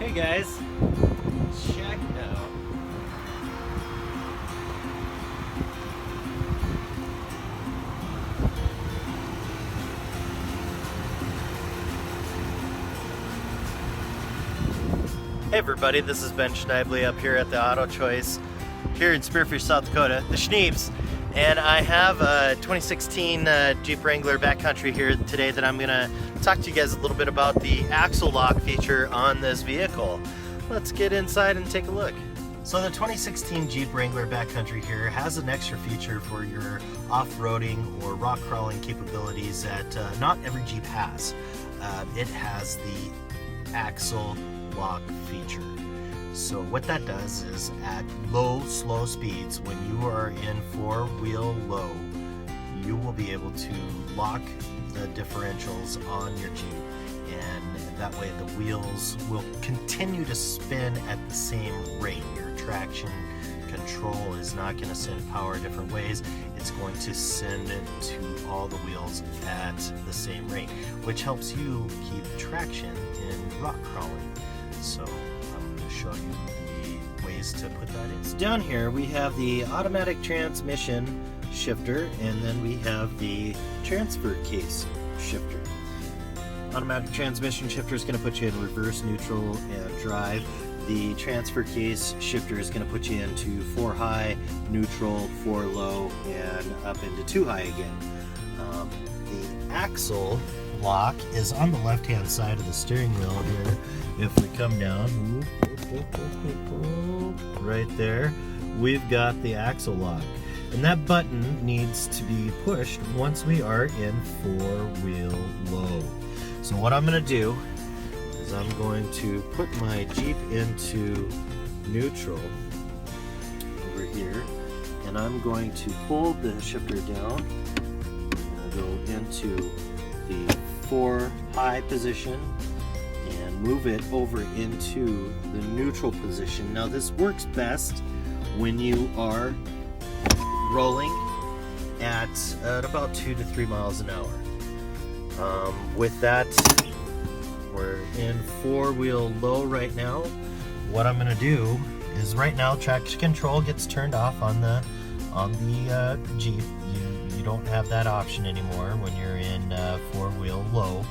Hey guys, check out. Hey everybody, this is Ben Schneebs up here at the Auto Choice here in Spearfish, South Dakota, the Schneebs. And I have a 2016 Jeep Wrangler Backcountry here today that I'm gonna talk to you guys a little bit about the axle lock feature on this vehicle. Let's get inside and take a look. So the 2016 Jeep Wrangler Backcountry here has an extra feature for your off-roading or rock crawling capabilities that not every Jeep has. It has the axle lock feature. So what that does is at low, slow speeds, when you are in four-wheel low, you will be able to lock the differentials on your Jeep, and that way the wheels will continue to spin at the same rate. Your traction control is not going to send power different ways. It's going to send it to all the wheels at the same rate, which helps you keep traction in rock crawling. So I'm going to show you the ways to put that in. So down here we have the automatic transmission shifter, and then we have the transfer case shifter. Automatic transmission shifter is going to put you in reverse, neutral, and drive. The transfer case shifter is going to put you into 4 high, neutral, 4 low, and up into 2 high again. The axle lock is on the left hand side of the steering wheel here. If we come down right there, we've got the axle lock, and that button needs to be pushed once we are in 4-wheel low. So what I'm going to do is I'm going to put my Jeep into neutral over here, and I'm going to hold the shifter down. I'm going to go into the 4 high position and move it over into the neutral position. Now this works best when you are rolling at about 2 to 3 miles an hour. With that, we're in 4-wheel low right now. What I'm going to do is right now traction control gets turned off on the Jeep. You don't have that option anymore when you're in 4-wheel low.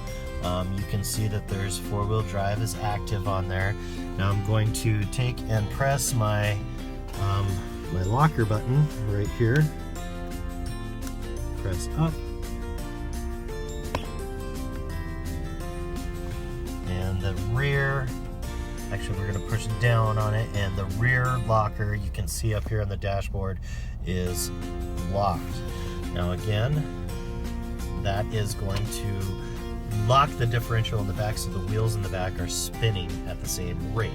You can see that there's 4-wheel drive is active on there. Now I'm going to take and press my my locker button right here. Press up. And the rear, actually we're going to push down on it, and the rear locker, you can see up here on the dashboard, is locked. Now again, that is going to lock the differential in the back so the wheels in the back are spinning at the same rate.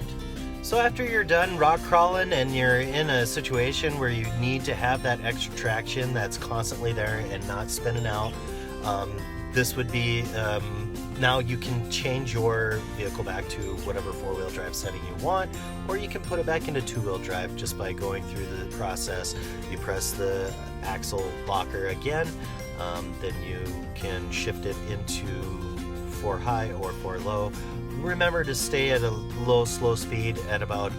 So after you're done rock crawling and you're in a situation where you need to have that extra traction that's constantly there and not spinning out, this would be, now you can change your vehicle back to whatever 4-wheel drive setting you want, or you can put it back into 2-wheel drive just by going through the process. You press the axle locker again, then you can shift it into 4 high or 4 low. Remember to stay at a low, slow speed at about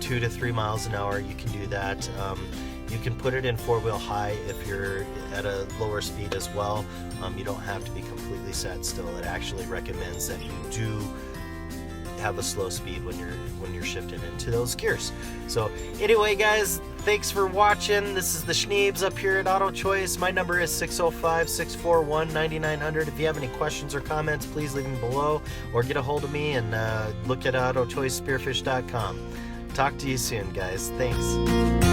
2 to 3 miles an hour. You can do that. You can put it in 4-wheel high if you're at a lower speed as well. You don't have to be completely set still. It actually recommends that you do have a slow speed when you're shifting into those gears. So anyway guys, thanks for watching. This is the Schneebs up here at Auto Choice. My number is 605-641-9900. If you have any questions or comments, please leave them below or get a hold of me and look at autochoicespearfish.com. Talk to you soon guys. Thanks.